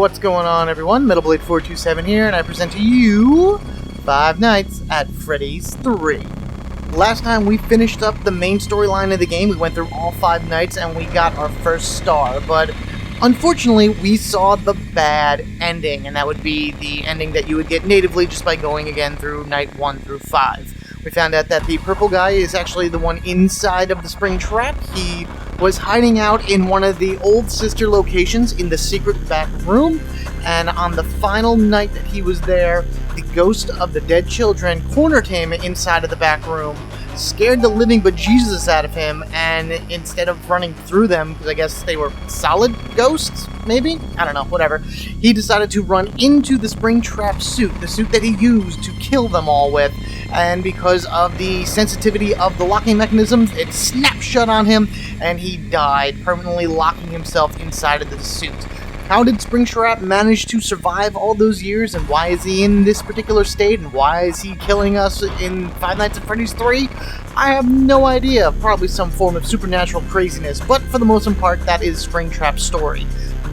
what's going on, everyone? MetalBlade427 here, and I present to you Five Nights at Freddy's 3. Last time we finished up the main storyline of the game, we went through all 5 nights and we got our first star, but unfortunately we saw the bad ending, and that would be the ending that you would get natively just by going again through night 1 through 5. We found out that the purple guy is actually the one inside of the spring trap. He was hiding out in one of the old sister locations in the secret back room, and on the final night that he was there, the ghost of the dead children cornered him inside of the back room, scared the living bejesus out of him, and instead of running through them, because I guess they were solid ghosts, maybe? I don't know, whatever. He decided to run into the Springtrap suit, the suit that he used to kill them all with, and because of the sensitivity of the locking mechanisms, it snapped shut on him, and he died, permanently locking himself inside of the suit. How did Springtrap manage to survive all those years, and why is he in this particular state, and why is he killing us in Five Nights at Freddy's 3? I have no idea. Probably some form of supernatural craziness, but for the most part, that is Springtrap's story.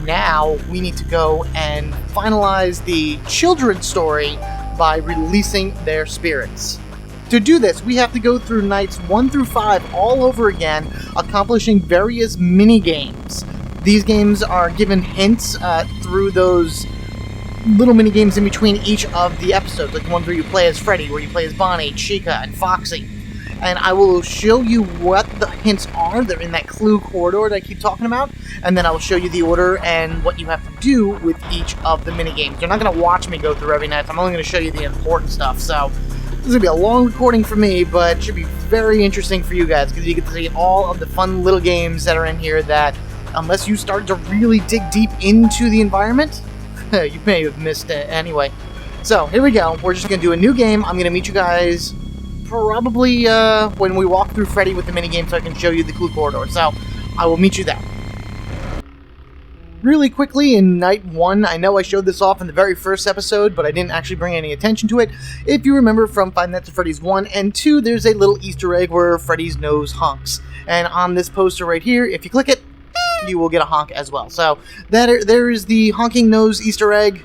Now, we need to go and finalize the children's story by releasing their spirits. To do this, we have to go through nights 1 through 5 all over again, accomplishing various mini-games. These games are given hints through those little mini-games in between each of the episodes, like the one where you play as Freddy, where you play as Bonnie, Chica, and Foxy. And I will show you what the hints are. They're in that clue corridor that I keep talking about, and then I will show you the order and what you have to do with each of the mini-games. You're not going to watch me go through every night. I'm only going to show you the important stuff, so this is going to be a long recording for me, but it should be very interesting for you guys, because you get to see all of the fun little games that are in here that, unless you start to really dig deep into the environment, you may have missed it anyway. So, here we go. We're just going to do a new game. I'm going to meet you guys probably when we walk through Freddy with the minigame so I can show you the clue corridor. So, I will meet you there. Really quickly, in night 1, I know I showed this off in the very first episode, but I didn't actually bring any attention to it. If you remember from Five Nights at Freddy's 1 and 2, there's a little Easter egg where Freddy's nose honks. And on this poster right here, if you click it, you will get a honk as well. So there is the honking nose Easter egg.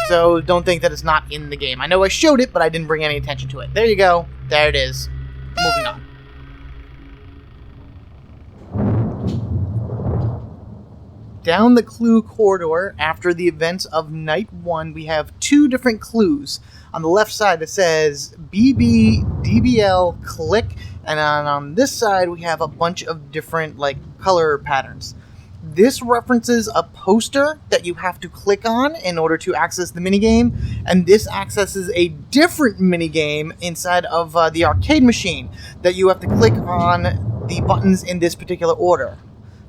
So don't think that it's not in the game. I know I showed it, but I didn't bring any attention to it. There you go. There it is. Moving on. Down the clue corridor, after the events of night 1, we have 2 different clues. On the left side, it says BB, DBL, click, and on this side, we have a bunch of different, color patterns. This references a poster that you have to click on in order to access the minigame, and this accesses a different minigame inside of the arcade machine that you have to click on the buttons in this particular order.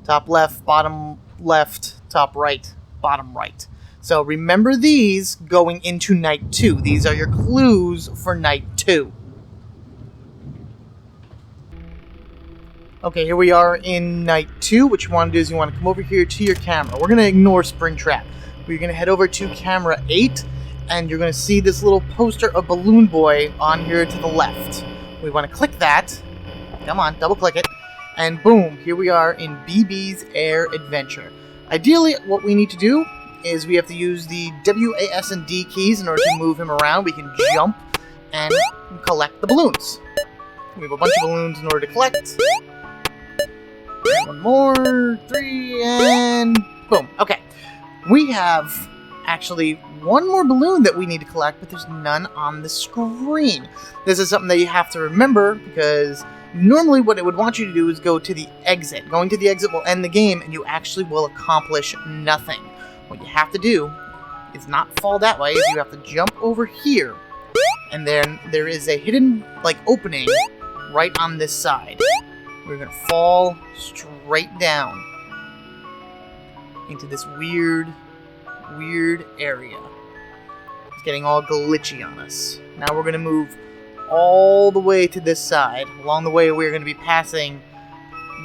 Top left, bottom left, top right, bottom right. So remember these going into night 2. These are your clues for night 2. Okay, here we are in night 2. What you want to do is you want to come over here to your camera. We're going to ignore Springtrap. We're going to head over to camera 8, and you're going to see this little poster of Balloon Boy on here to the left. We want to click that. Come on, double click it. And boom, here we are in BB's Air Adventure. Ideally, what we need to do is we have to use the W, A, S, and D keys in order to move him around. We can jump and collect the balloons. We have a bunch of balloons in order to collect. One more, 3, and boom. Okay. We have actually one more balloon that we need to collect, but there's none on the screen. This is something that you have to remember, because normally what it would want you to do is go to the exit. Going to the exit will end the game, and you actually will accomplish nothing. What you have to do is not fall that way, is you have to jump over here, and then there is a hidden, opening right on this side. We're going to fall straight down into this weird area. It's getting all glitchy on us. Now we're going to move all the way to this side. Along the way, we're going to be passing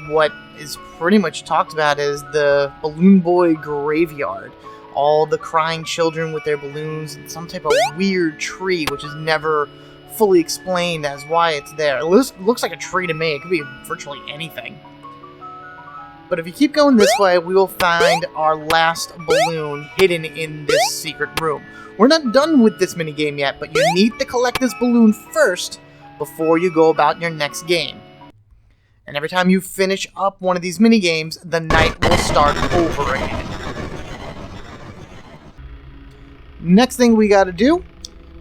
what is pretty much talked about as the Balloon Boy graveyard. All the crying children with their balloons and some type of weird tree, which is never fully explained as why it's there. It looks like a tree to me. It could be virtually anything. But if you keep going this way, we will find our last balloon hidden in this secret room. We're not done with this minigame yet, but you need to collect this balloon first before you go about your next game. And every time you finish up one of these minigames, the night will start over again. Next thing we gotta do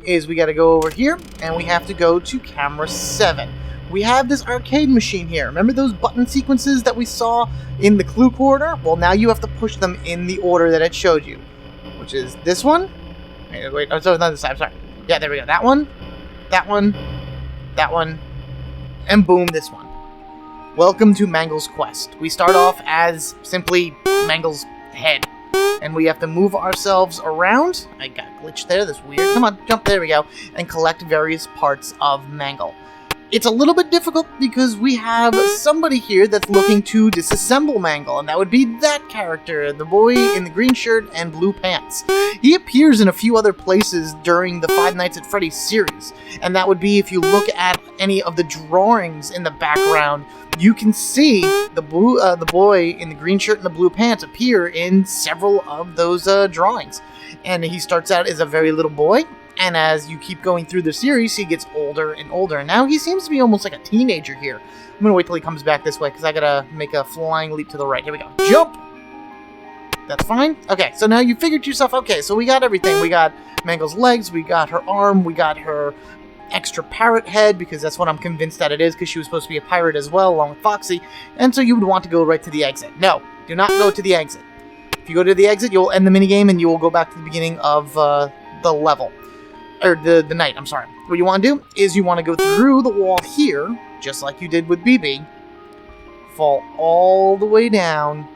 is we gotta go over here, and we have to go to camera 7. We have this arcade machine here. Remember those button sequences that we saw in the clue corridor? Well, now you have to push them in the order that it showed you, which is this one. Wait, oh, so it's not this side, sorry. Yeah, there we go. That one, that one, that one, and boom, this one. Welcome to Mangle's quest. We start off as simply Mangle's head, and we have to move ourselves around. I got glitched there, that's weird. Come on, jump, there we go, and collect various parts of Mangle. It's a little bit difficult because we have somebody here that's looking to disassemble Mangle, and that would be that character, the boy in the green shirt and blue pants. He appears in a few other places during the Five Nights at Freddy's series, and that would be if you look at any of the drawings in the background, you can see the boy in the green shirt and the blue pants appear in several of those drawings. And he starts out as a very little boy, and as you keep going through the series, he gets older and older. And now he seems to be almost like a teenager here. I'm going to wait till he comes back this way, because I got to make a flying leap to the right. Here we go. Jump! That's fine. Okay, so now you figured to yourself, okay, so we got everything. We got Mangle's legs, we got her arm, we got her extra parrot head, because that's what I'm convinced that it is, because she was supposed to be a pirate as well, along with Foxy. And so you would want to go right to the exit. No, do not go to the exit. If you go to the exit, you'll end the minigame, and you will go back to the beginning of the level. Or the night, I'm sorry. What you want to do is you want to go through the wall here, just like you did with BB, fall all the way down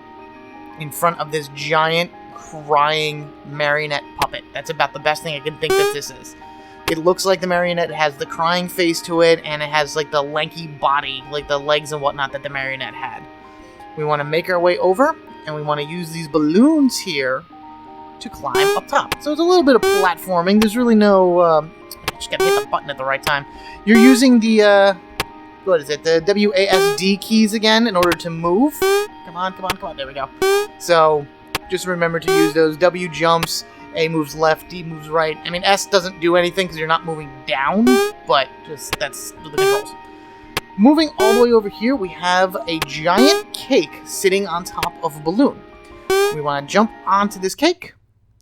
in front of this giant, crying marionette puppet. That's about the best thing I can think that this is. It looks like the marionette has the crying face to it, and it has like the lanky body, like the legs and whatnot that the marionette had. We want to make our way over, and we want to use these balloons here to climb up top. So it's a little bit of platforming. There's really no, just gotta hit the button at the right time. You're using the, what is it, the WASD keys again in order to move. Come on, come on, come on, there we go. So, just remember to use those. W jumps, A moves left, D moves right. I mean, S doesn't do anything because you're not moving down, but just, that's the controls. Moving all the way over here, we have a giant cake sitting on top of a balloon. We want to jump onto this cake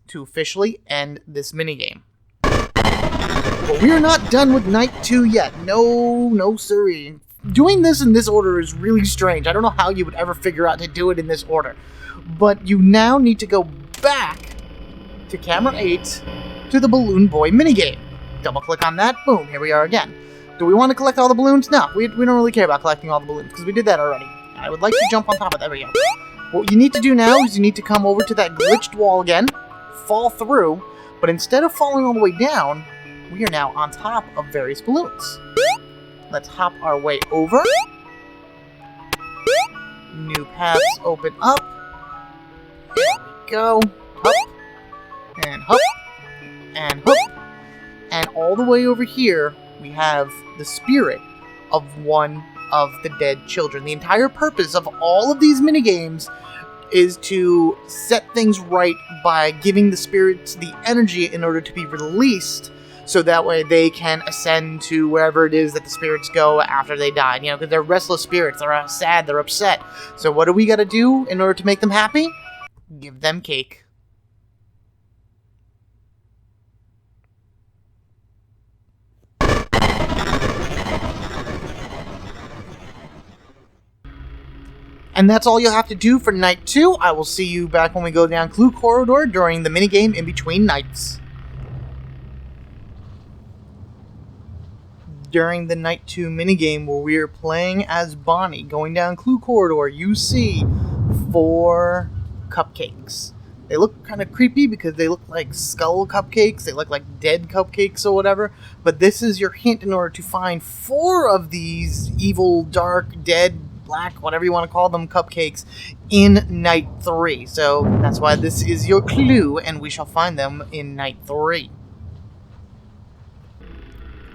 to officially end this minigame. But we are not done with Night 2 yet. No siree. Doing this in this order is really strange. I don't know how you would ever figure out to do it in this order. But you now need to go back to camera 8 to the Balloon Boy minigame. Double click on that, boom, here we are again. Do we want to collect all the balloons? No, we don't really care about collecting all the balloons, because we did that already. I would like to jump on top of that. There we go. What you need to do now is you need to come over to that glitched wall again, fall through, but instead of falling all the way down, we are now on top of various balloons. Let's hop our way over. New paths open up. There we go. Hup. And hup. And hup. And all the way over here, we have the spirit of one of the dead children. The entire purpose of all of these minigames is to set things right by giving the spirits the energy in order to be released, so that way they can ascend to wherever it is that the spirits go after they die. You know, because they're restless spirits, they're sad, they're upset. So what do we gotta do in order to make them happy? Give them cake. And that's all you'll have to do for Night 2. I will see you back when we go down Clue Corridor during the minigame in between nights. During the Night 2 minigame where we are playing as Bonnie, going down Clue Corridor, you see 4 cupcakes. They look kind of creepy because they look like skull cupcakes, they look like dead cupcakes or whatever, but this is your hint in order to find 4 of these evil, dark, dead, black, whatever you want to call them, cupcakes in Night 3. So that's why this is your clue, and we shall find them in Night 3.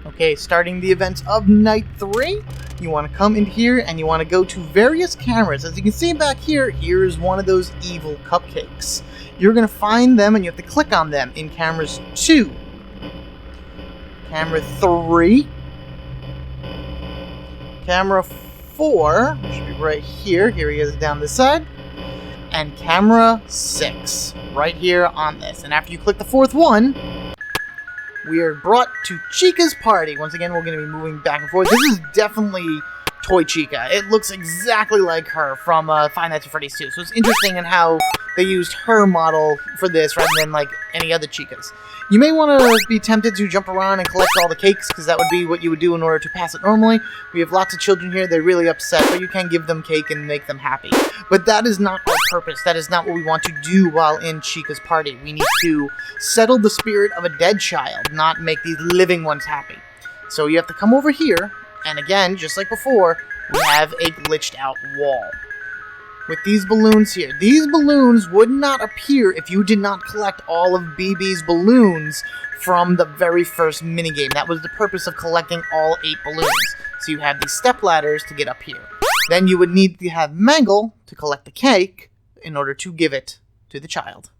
Okay, starting the events of night 3, you want to come in here and you want to go to various cameras. As you can see back here, here is one of those evil cupcakes. You're going to find them and you have to click on them in cameras 2, camera 3, camera 4, which should be right here. Here he is down this side. And camera 6, right here on this. And after you click the 4th one, we are brought to Chica's party. Once again, we're going to be moving back and forth. This is definitely Toy Chica. It looks exactly like her from Five Nights at Freddy's 2. So it's interesting in how they used her model for this rather than like any other Chicas. You may want to be tempted to jump around and collect all the cakes, because that would be what you would do in order to pass it normally. We have lots of children here. They're really upset, but you can give them cake and make them happy. But that is not our purpose. That is not what we want to do while in Chica's party. We need to settle the spirit of a dead child, not make these living ones happy. So you have to come over here, and again, just like before, we have a glitched out wall. With these balloons here. These balloons would not appear if you did not collect all of BB's balloons from the very first minigame. That was the purpose of collecting all 8 balloons. So you have these step ladders to get up here. Then you would need to have Mangle to collect the cake in order to give it to the child.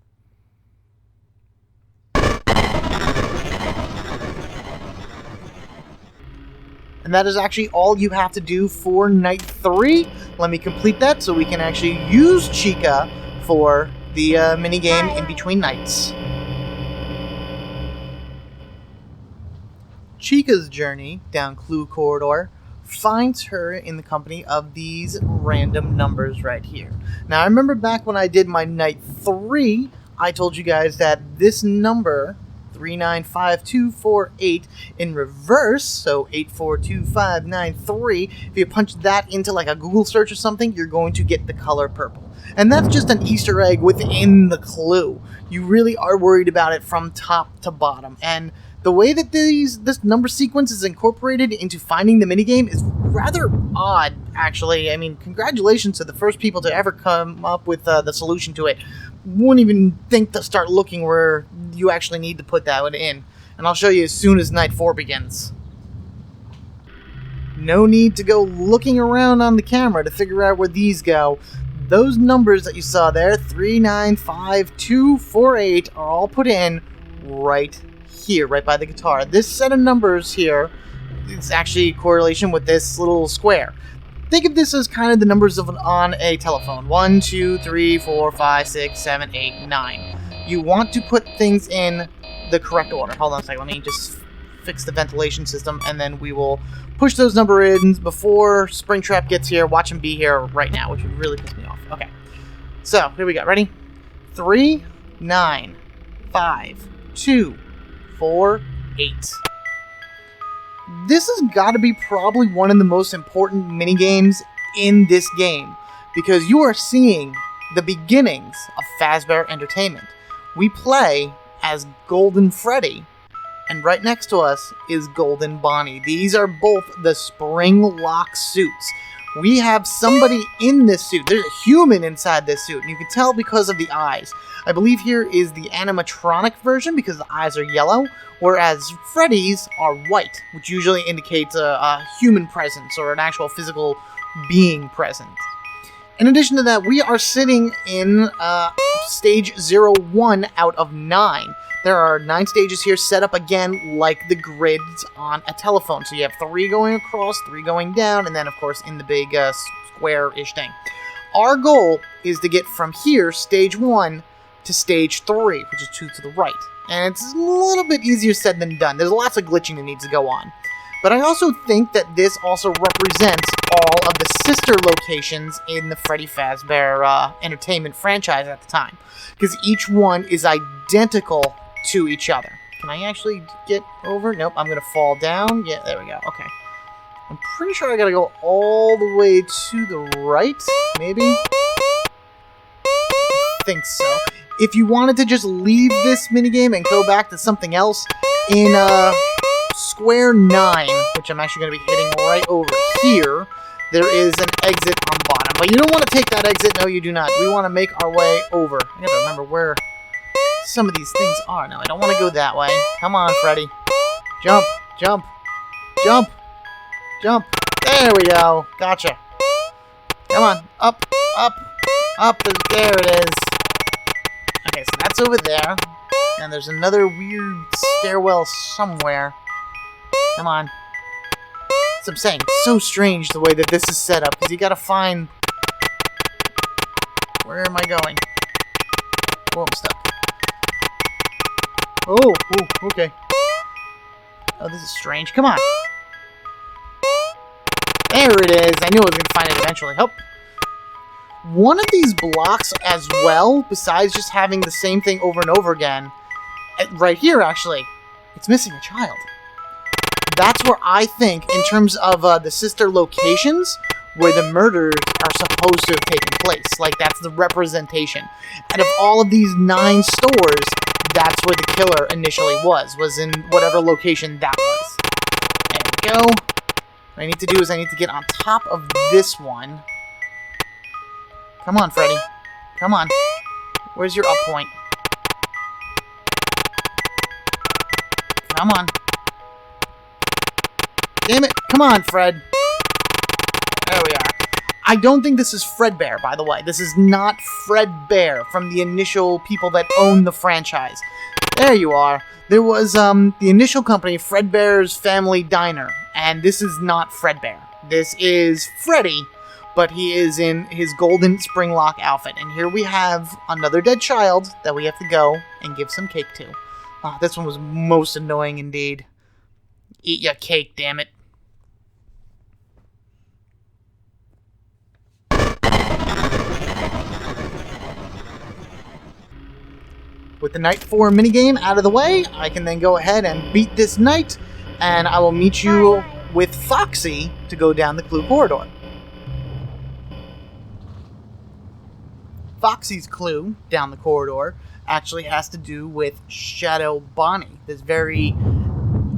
And that is actually all you have to do for night 3. Let me complete that so we can actually use Chica for the minigame in between nights. Chica's journey down Clue Corridor finds her in the company of these random numbers right here. Now, I remember back when I did my night 3, I told you guys that this number 395248 in reverse, so 842593. If you punch that into like a Google search or something, you're going to get the color purple. And that's just an Easter egg within the clue. You really are worried about it from top to bottom. And the way that this number sequence is incorporated into finding the minigame is rather odd, actually. I mean, congratulations to the first people to ever come up with the solution to it. Wouldn't even think to start looking where you actually need to put that one in. And I'll show you as soon as night 4 begins. No need to go looking around on the camera to figure out where these go. Those numbers that you saw there, 395248, are all put in right here, right by the guitar. This set of numbers here is actually correlation with this little square. Think of this as kind of the numbers on a telephone. 1, 2, 3, 4, 5, 6, 7, 8, 9. You want to put things in the correct order. Hold on a second. Let me just fix the ventilation system, and then we will push those number in before Springtrap gets here. Watch him be here right now, which would really piss me off. Okay. So, here we go. Ready? 3, 9, 5, 2, 4, 8. This has got to be probably one of the most important minigames in this game, because you are seeing the beginnings of Fazbear Entertainment. We play as Golden Freddy, and right next to us is Golden Bonnie. These are both the spring lock suits. We have somebody in this suit. There's a human inside this suit, and you can tell because of the eyes. I believe here is the animatronic version because the eyes are yellow, whereas Freddy's are white, which usually indicates a human presence or an actual physical being present. In addition to that, we are sitting in stage 01 out of 9. There are 9 stages here set up again like the grids on a telephone. So you have 3 going across, 3 going down, and then of course in the big square-ish thing. Our goal is to get from here, stage 1, to stage 3, which is 2 to the right. And it's a little bit easier said than done. There's lots of glitching that needs to go on. But I also think that this also represents all of the sister locations in the Freddy Fazbear Entertainment franchise at the time. Because each one is identical to each other. Can I actually get over? Nope, I'm going to fall down. Yeah, there we go. Okay. I'm pretty sure I got to go all the way to the right, maybe? I think so. If you wanted to just leave this minigame and go back to something else, in Square 9, which I'm actually going to be hitting right over here, there is an exit on bottom. But you don't want to take that exit. No, you do not. We want to make our way over. I gotta remember where some of these things are. No, I don't want to go that way. Come on, Freddy. Jump, jump. Jump! Jump! There we go! Gotcha! Come on! Up! Up! Up! There it is! Okay, so that's over there. And there's another weird stairwell somewhere. Come on. That's what I'm saying. It's so strange the way that this is set up, because you gotta find... Where am I going? Oh, I'm stuck. Oh, okay. Oh, this is strange. Come on. There it is. I knew I was going to find it eventually. Hope. One of these blocks as well, besides just having the same thing over and over again, right here, actually, it's missing a child. That's where I think, in terms of the sister locations, where the murders are supposed to have taken place. Like, that's the representation. Out of all of these 9 stores, that's where the killer initially was in whatever location that was. There we go. What I need to do is I need to get on top of this one. Come on, Freddy. Come on. Where's your up point? Come on. Damn it. Come on, Fred. There we are. I don't think this is Fredbear, by the way. This is not Fredbear from the initial people that own the franchise. There you are. There was the initial company, Fredbear's Family Diner, and this is not Fredbear. This is Freddy, but he is in his golden springlock outfit. And here we have another dead child that we have to go and give some cake to. Oh, this one was most annoying indeed. Eat your cake, damn it. With the Night 4 minigame out of the way, I can then go ahead and beat this night, and I will meet you with Foxy to go down the clue corridor. Foxy's clue down the corridor actually has to do with Shadow Bonnie, this very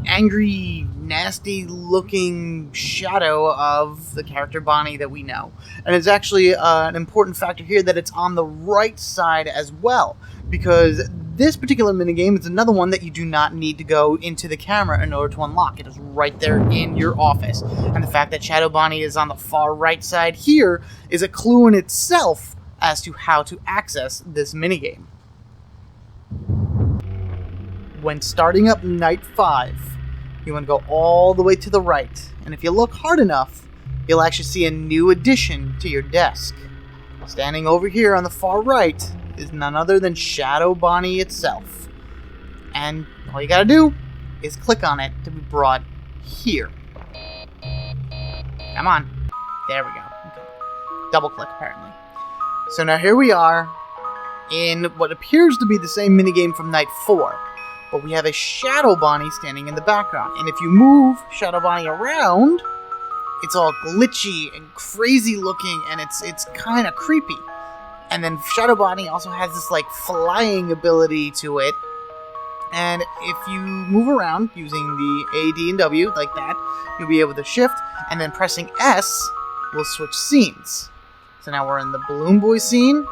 angry, nasty-looking shadow of the character Bonnie that we know. And it's actually an important factor here that it's on the right side as well, because this particular minigame is another one that you do not need to go into the camera in order to unlock. It is right there in your office. And the fact that Shadow Bonnie is on the far right side here is a clue in itself as to how to access this minigame. When starting up Night 5, you want to go all the way to the right, and if you look hard enough, you'll actually see a new addition to your desk. Standing over here on the far right is none other than Shadow Bonnie itself. And all you gotta do is click on it to be brought here. Come on. There we go. Okay. Double click, apparently. So now here we are in what appears to be the same minigame from Night 4. But we have a Shadow Bonnie standing in the background. And if you move Shadow Bonnie around, it's all glitchy and crazy looking, and it's kind of creepy. And then Shadow Bonnie also has this, like, flying ability to it. And if you move around using the A, D, and W, like that, you'll be able to shift, and then pressing S will switch scenes. So now we're in the Balloon Boy scene.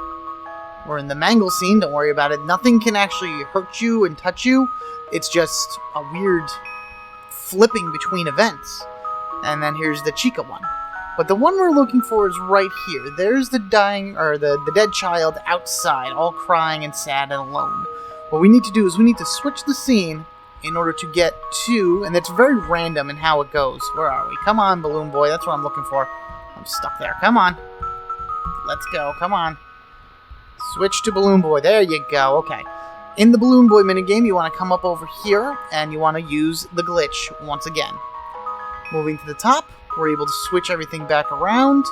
We're in the Mangle scene, don't worry about it. Nothing can actually hurt you and touch you. It's just a weird flipping between events. And then here's the Chica one. But the one we're looking for is right here. There's the dying, or the dead child outside, all crying and sad and alone. What we need to do is we need to switch the scene in order to get to, and it's very random in how it goes. Where are we? Come on, Balloon Boy, that's what I'm looking for. I'm stuck there. Come on. Let's go, come on. Switch to Balloon Boy. There you go. Okay. In the Balloon Boy minigame, you want to come up over here, and you want to use the glitch once again. Moving to the top, we're able to switch everything back around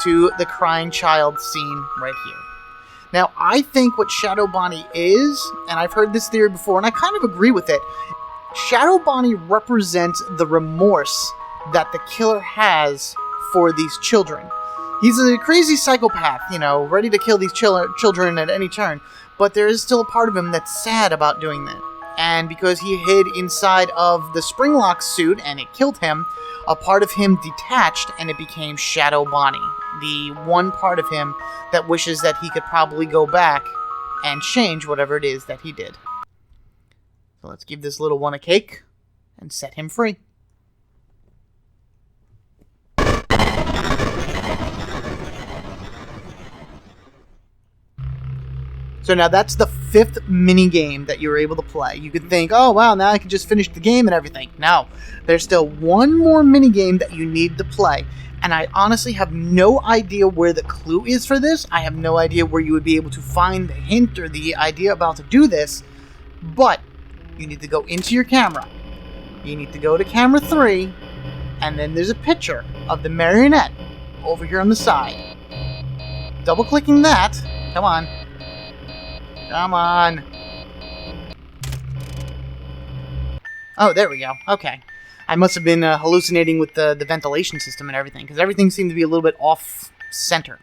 to the crying child scene right here. Now, I think what Shadow Bonnie is, and I've heard this theory before, and I kind of agree with it, Shadow Bonnie represents the remorse that the killer has for these children. He's a crazy psychopath, you know, ready to kill these children at any turn, but there is still a part of him that's sad about doing that. And because he hid inside of the Springlock suit and it killed him, a part of him detached and it became Shadow Bonnie. The one part of him that wishes that he could probably go back and change whatever it is that he did. So let's give this little one a cake and set him free. So now that's the 5th mini game that you were able to play. You could think, oh wow, now I can just finish the game and everything. No, there's still one more mini game that you need to play. And I honestly have no idea where the clue is for this. I have no idea where you would be able to find the hint or the idea about to do this. But you need to go into your camera. You need to go to camera 3, and then there's a picture of the marionette over here on the side. Double-clicking that. Come on. Come on. Oh, there we go. Okay. I must have been hallucinating with the ventilation system and everything, because everything seemed to be a little bit off-center.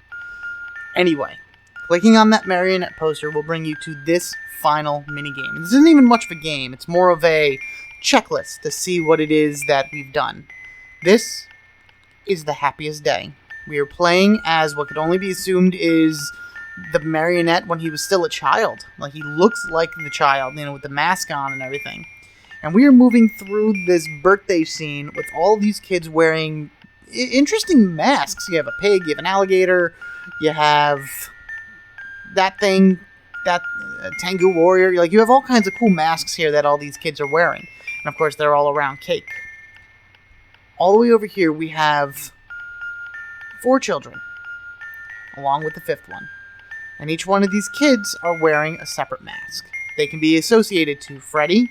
Anyway, clicking on that marionette poster will bring you to this final minigame. This isn't even much of a game. It's more of a checklist to see what it is that we've done. This is the happiest day. We are playing as what could only be assumed is the marionette when he was still a child. Like, he looks like the child, you know, with the mask on and everything. And we are moving through this birthday scene with all these kids wearing interesting masks. You have a pig, you have an alligator, you have that thing, that Tengu warrior. Like, you have all kinds of cool masks here that all these kids are wearing. And of course, they're all around cake. All the way over here, we have 4 children, along with the 5th one. And each one of these kids are wearing a separate mask. They can be associated to Freddy,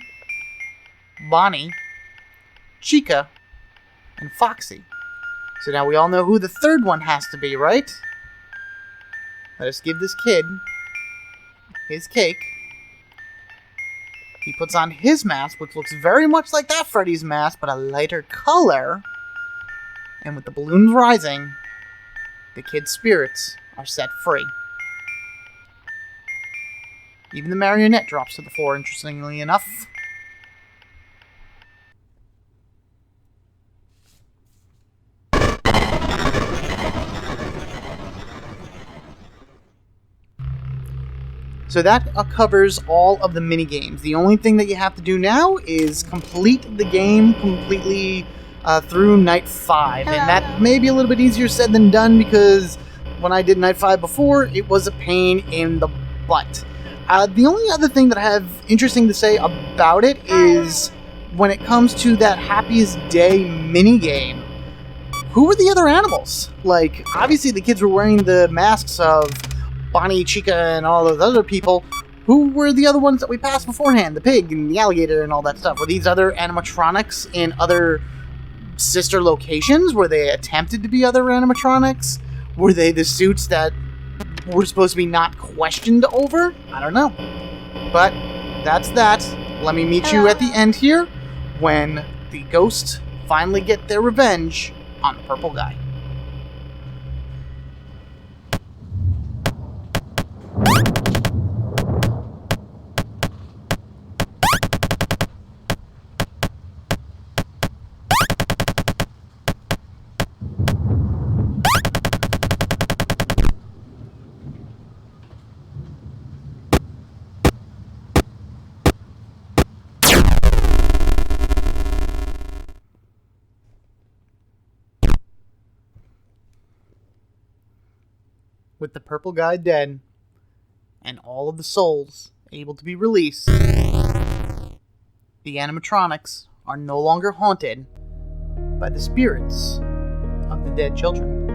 Bonnie, Chica, and Foxy. So now we all know who the 3rd one has to be, right? Let us give this kid his cake. He puts on his mask, which looks very much like that Freddy's mask, but a lighter color. And with the balloons rising, the kid's spirits are set free. Even the marionette drops to the floor, interestingly enough. So that covers all of the mini-games. The only thing that you have to do now is complete the game completely through Night 5. And that may be a little bit easier said than done, because when I did Night 5 before, it was a pain in the butt. The only other thing that I have interesting to say about it is when it comes to that Happiest Day mini-game, who were the other animals? Like, obviously the kids were wearing the masks of Bonnie, Chica, and all those other people. Who were the other ones that we passed beforehand? The pig and the alligator and all that stuff. Were these other animatronics in other sister locations? Were they attempted to be other animatronics? Were they the suits that were supposed to be not questioned over? I don't know. But that's that. Let me meet you at the end here when the ghosts finally get their revenge on the purple guy. With the purple guy dead, and all of the souls able to be released, the animatronics are no longer haunted by the spirits of the dead children.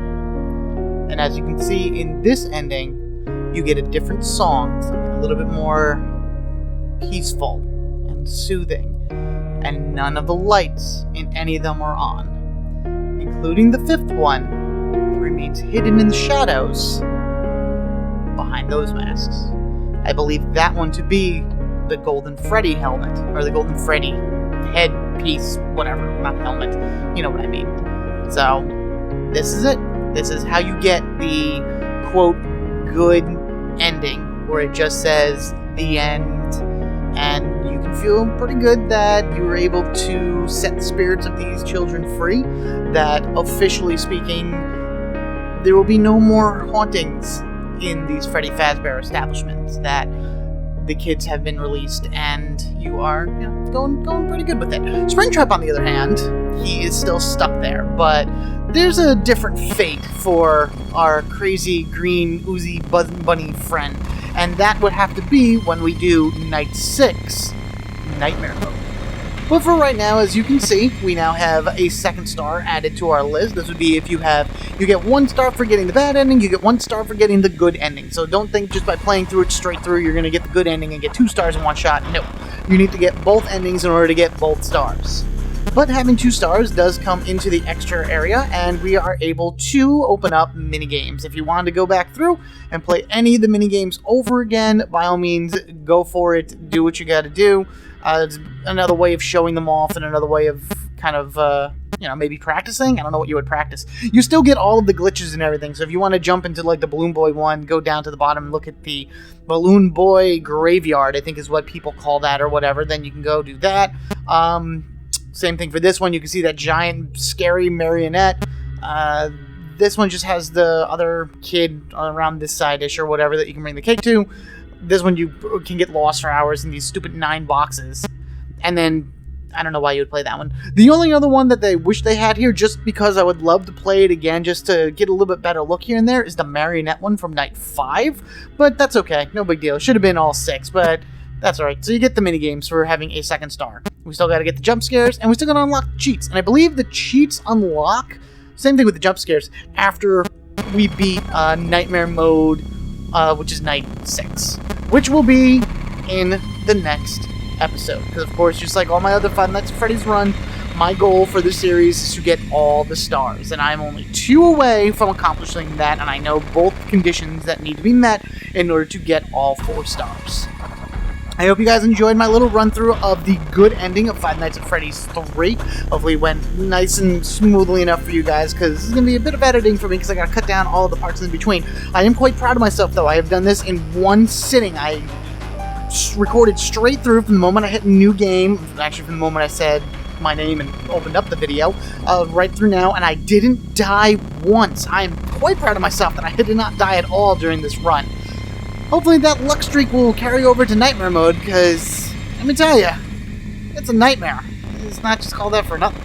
And as you can see in this ending, you get a different song, something a little bit more peaceful and soothing, and none of the lights in any of them are on, including the 5th one that remains hidden in the shadows behind those masks. I believe that one to be the Golden Freddy helmet, or the Golden Freddy headpiece, whatever, not helmet, you know what I mean. So, this is it. This is how you get the, quote, good ending, where it just says, the end, and you can feel pretty good that you were able to set the spirits of these children free, that, officially speaking, there will be no more hauntings in these Freddy Fazbear establishments, that the kids have been released, and you are, you know, going pretty good with it. Springtrap, on the other hand, he is still stuck there, but there's a different fate for our crazy green oozy bunny friend, and that would have to be when we do Night 6, Nightmare Mode. But for right now, as you can see, we now have a second star added to our list. This would be if you get 1 star for getting the bad ending, you get 1 star for getting the good ending. So don't think just by playing through it straight through, you're going to get the good ending and get 2 stars in one shot. No, you need to get both endings in order to get both stars. But having 2 stars does come into the extra area, and we are able to open up minigames. If you wanted to go back through and play any of the minigames over again, by all means, go for it. Do what you got to do. It's another way of showing them off and another way of kind of, maybe practicing. I don't know what you would practice. You still get all of the glitches and everything, so if you want to jump into, like, the Balloon Boy one, go down to the bottom and look at the Balloon Boy Graveyard, I think is what people call that or whatever, then you can go do that. Same thing for this one. You can see that giant, scary marionette. This one just has the other kid around this side-ish or whatever that you can bring the cake to. This one you can get lost for hours in these stupid 9 boxes. And then, I don't know why you would play that one. The only other one that they wish they had here, just because I would love to play it again, just to get a little bit better look here and there, is the marionette one from Night 5. But that's okay. No big deal. It should have been all 6, but that's alright. So you get the minigames for having a second star. We still got to get the jump scares, and we still got to unlock the cheats. And I believe the cheats unlock, same thing with the jump scares, after we beat Nightmare Mode, which is Night 6. Which will be in the next episode. Because, of course, just like all my other Five Nights at Freddy's run, my goal for this series is to get all the stars. And I'm only 2 away from accomplishing that, and I know both conditions that need to be met in order to get all 4 stars. I hope you guys enjoyed my little run-through of the good ending of Five Nights at Freddy's 3. Hopefully it went nice and smoothly enough for you guys, because this is going to be a bit of editing for me, because I got to cut down all of the parts in between. I am quite proud of myself, though. I have done this in 1 sitting. I recorded straight through from the moment I hit a new game, actually from the moment I said my name and opened up the video, right through now, and I didn't die once. I am quite proud of myself that I did not die at all during this run. Hopefully that luck streak will carry over to Nightmare Mode, because, let me tell you, it's a nightmare. It's not just called that for nothing.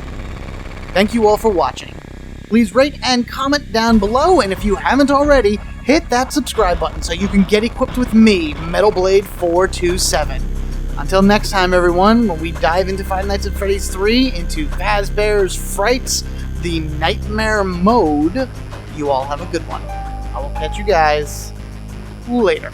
Thank you all for watching. Please rate and comment down below, and if you haven't already, hit that subscribe button so you can get equipped with me, Metal Blade 427. Until next time, everyone, when we dive into Five Nights at Freddy's 3, into Fazbear's Frights, the Nightmare Mode, you all have a good one. I will catch you guys later.